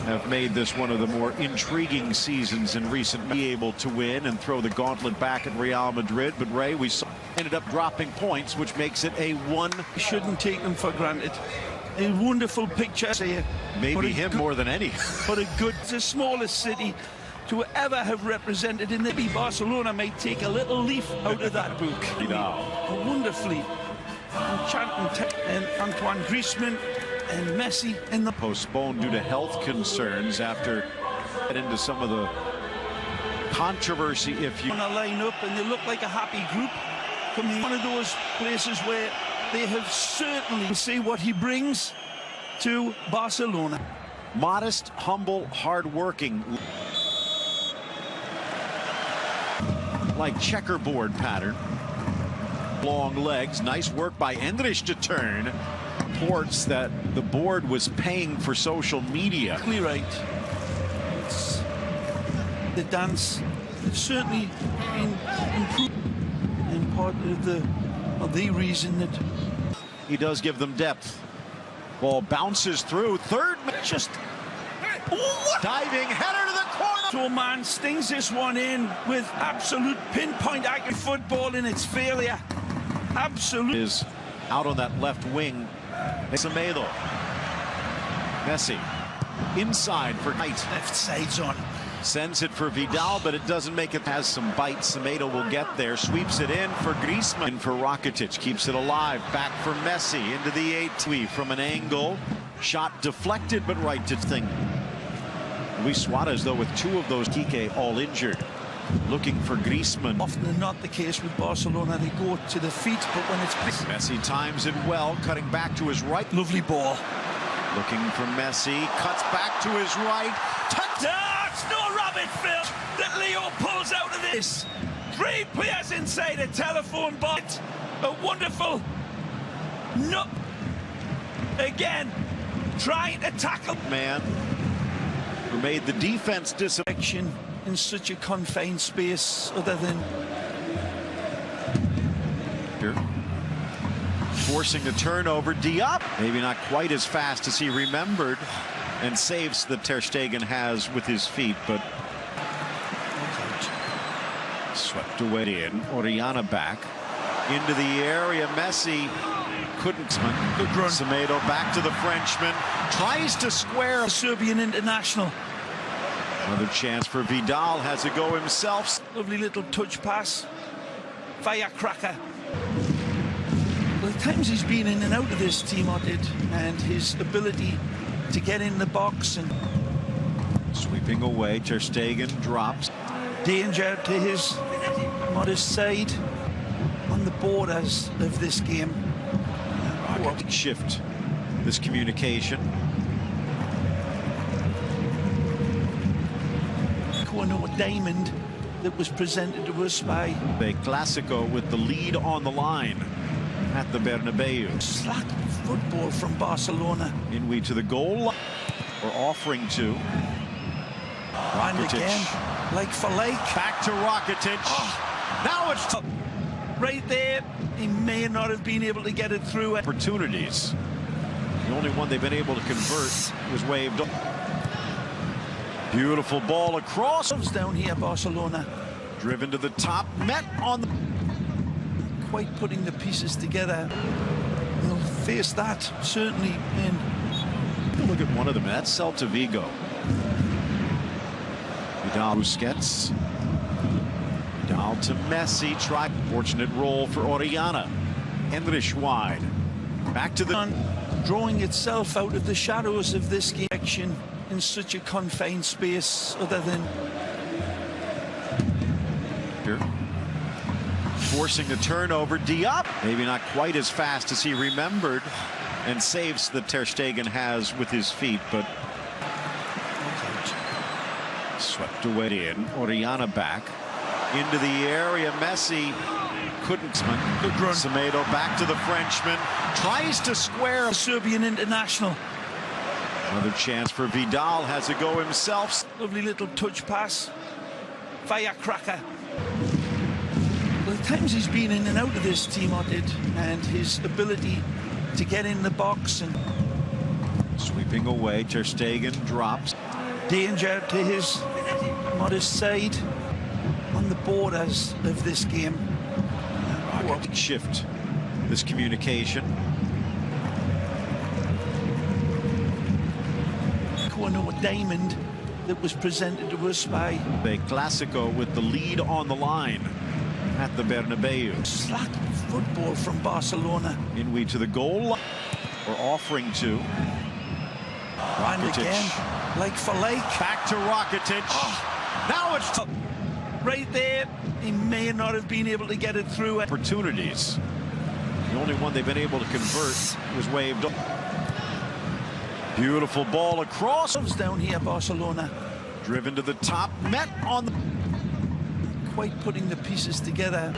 have made this one of the more intriguing seasons in recent. Be able to win and throw the gauntlet back at Real Madrid, but Ray, we ended up dropping points, which makes it a one. Shouldn't take them for granted. A wonderful picture. Maybe him more than any. But it's the smallest city to ever have represented in the Barcelona might take a little leaf out of that book. Wonderfully enchanting, and Antoine Griezmann and Messi in the postponed due to health concerns after get into some of the controversy. If you on a line up and they look like a happy group, coming one of those places where they have certainly see what he brings to Barcelona. Modest, humble, hard-working, like checkerboard pattern. Long legs, nice work by Endrich to turn. Reports that the board was paying for social media. Exactly right. It's the dance has certainly been improved, and part of the reason that he does give them depth. Ball bounces through. Third, just diving header to the corner. So man stings this one in with absolute pinpoint accurate football in its failure. Absolute is out on that left wing. Semedo. Messi inside for Knight. Left side's on. Sends it for Vidal, but it doesn't make it. Has some bite. Semedo will get there. Sweeps it in for Griezmann. In for Rakitic. Keeps it alive. Back for Messi into the 8 from an angle. Shot deflected, but right to thing. Luis Suarez, though, with two of those Kike all injured. Looking for Griezmann. Often not the case with Barcelona. They go to the feet, but when it's Messi times it well, cutting back to his right. Lovely ball. Looking for Messi, cuts back to his right. It's no rabbit field that Leo pulls out of this. 3 players inside a telephone box. A wonderful no. Again, trying to tackle man who made the defense disappointing in such a confined space, other than forcing the turnover. Diop maybe not quite as fast as he remembered, and saves that Ter Stegen has with his feet, but swept away in. Oriana back into the area. Messi couldn't. Good run. Semedo back to the Frenchman, tries to square a Serbian international. Another chance for Vidal, has a go himself. Lovely little touch pass. Firecracker. Well, the times he's been in and out of this team, and his ability to get in the box and sweeping away. Ter Stegen drops. Danger to his modest side on the borders of this game. Shift this communication. No diamond that was presented to us by a Clásico with the lead on the line at the Bernabeu. Slack football from Barcelona. In to the goal, or offering to. And again, like for like. Back to Rakitic. Oh. Now it's right there. He may not have been able to get it through. Opportunities. The only one they've been able to convert was waved off. Beautiful ball across. Down here, Barcelona. Driven to the top, met on the... Quite putting the pieces together. They'll face that, certainly. In look at one of them, that's Celta Vigo. Vidal Busquets. Vidal to Messi, try. Fortunate roll for Oriana. Endrich wide. Back to the... Drawing itself out of the shadows of this game. In such a confined space, other than here. Forcing the turnover. Diop maybe not quite as fast as he remembered, and saves that Ter Stegen has with his feet, but swept away in. Oriana back into the area. Messi couldn't. Good run. Semedo back to the Frenchman, tries to square a Serbian international. Another chance for Vidal, has a go himself. Lovely little touch pass. Firecracker. Well, the times he's been in and out of this team, and his ability to get in the box and sweeping away. Ter Stegen drops. danger to his modest side on the borders of this game. Rocket shift this communication. Corner diamond that was presented to us by a Clásico with the lead on the line at the Bernabeu. slack football from Barcelona. Inwi to the goal, or offering to. And Rakitic. again, like for like. Back to Rakitic. Now it's Right there, he may not have been able to get it through. opportunities. The only one they've been able to convert was waved off. Beautiful ball across. Down here, Barcelona. Driven to the top, met on the... Quite putting the pieces together.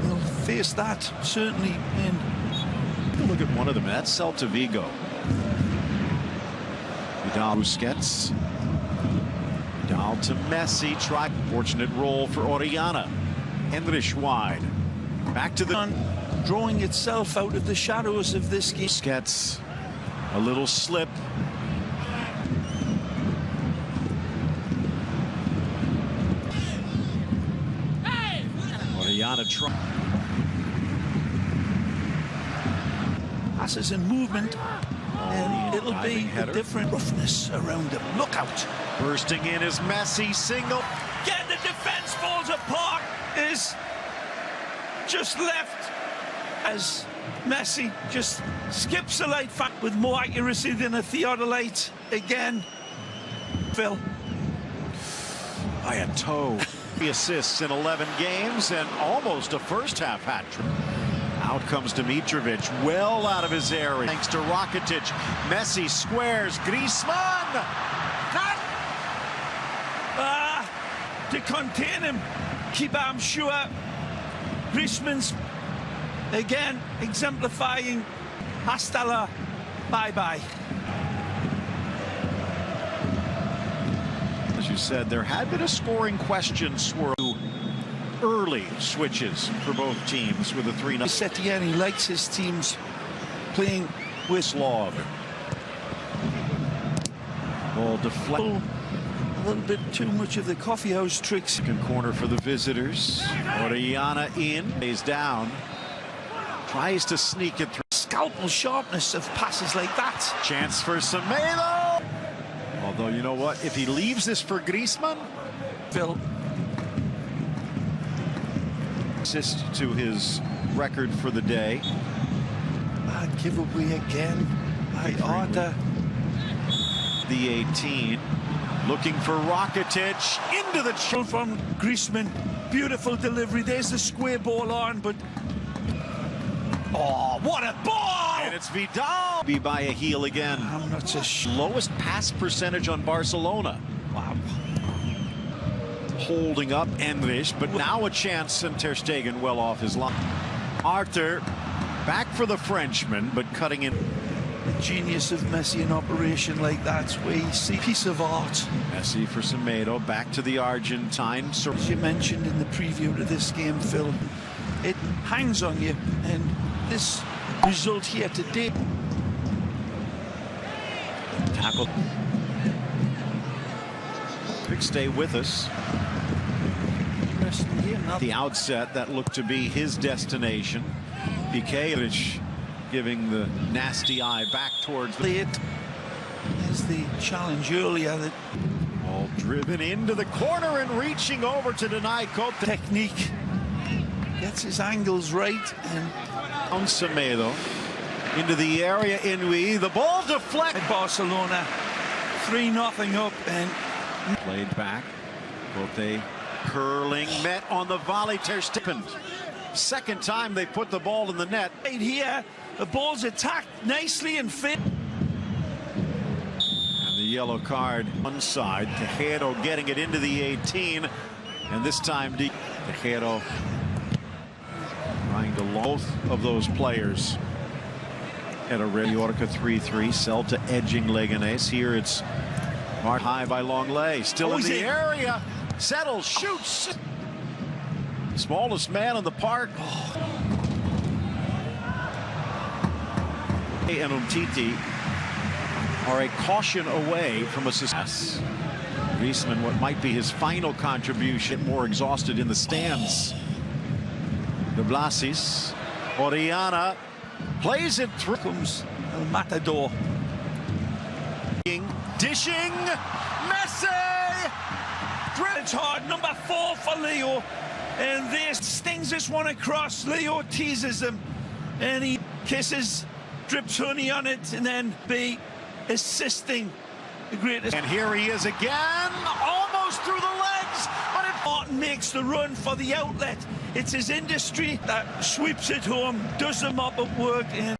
They'll face that, certainly. And Look at one of them, that's Celta Vigo. Vidal Busquets. Vidal to Messi, fortunate roll for Orellana. Endrich wide. Back to the... drawing itself out of the shadows of this game. Busquets, a little slip. Orellana try. Passes and movement, and it'll be a header. different roughness around him. Look out. Bursting in is Messi, single. Get the defense falls apart, is just left as Messi just skips a light fact with more accuracy than a theodolite again. Phil. By a toe. 3 assists in 11 games and almost a first half hat trick. Out comes Dimitrovic, well out of his area. Thanks to Rakitic. Messi squares. Griezmann. To contain him. Keep arm sure. Griezmann's again exemplifying hasta la bye-bye. As you said, there had been a scoring question swirl. Early switches for both teams with a 3-0. Setien likes his teams playing with slog. Ball deflected. a little bit too much of the coffeehouse tricks. Second corner for the visitors. Orellana in, lays down. Tries to sneak it through. Scalpel sharpness of passes like that. Chance for Semedo. Although, you know what? If he leaves this for Griezmann, Phil. assist to his record for the day. Bad giveaway again by Arda. The 18. Looking for Rakitic into the From Griezmann. Beautiful delivery. There's the square ball on, but oh, what a ball! and it's Vidal. Be by a heel again. I'm not so Lowest pass percentage on Barcelona. wow. Holding up Endrich, but now a chance, and Ter Stegen well off his line. Arthur back for the Frenchman, but cutting in. The genius of Messi in operation like that, where you see a piece of art. Messi for Semedo, back to the Argentine. As you mentioned in the preview to this game, Phil, it hangs on you, and this result here today. Tackle. Big stay with us. Interesting here. Now The outset that looked to be his destination. Piqué giving the nasty eye back towards the... late as the challenge earlier that Ball driven into the corner and reaching over to deny Cote. technique gets his angles right, and On Semedo into the area. Inui, the ball deflected. Barcelona 3-0 up, and Played back. Cote curling, met on the volley. Ter Stegen. Second time they put the ball in the net. right here the ball's attacked nicely and fit. And the yellow card one side. Tejero getting it into the 18, and this time Tejero trying to both of those players at a Mallorca 3-3. Celta edging Leganés. Here it's marked high by Longley. Still in the area. Settles, shoots. Smallest man in the park. And Umtiti are a caution away from a success. Griezmann, what might be his final contribution, more exhausted in the stands. De Blasis, Oriana plays it through. Comes El Matador. Dishing, Messi! It's hard, number 4 for Leo. And this stings this one across. Leo teases him. And he kisses, drips honey on it, and then be assisting the greatest. And here he is again, almost through the legs, but Martin makes the run for the outlet. It's his industry that sweeps it home, does the mop up work, and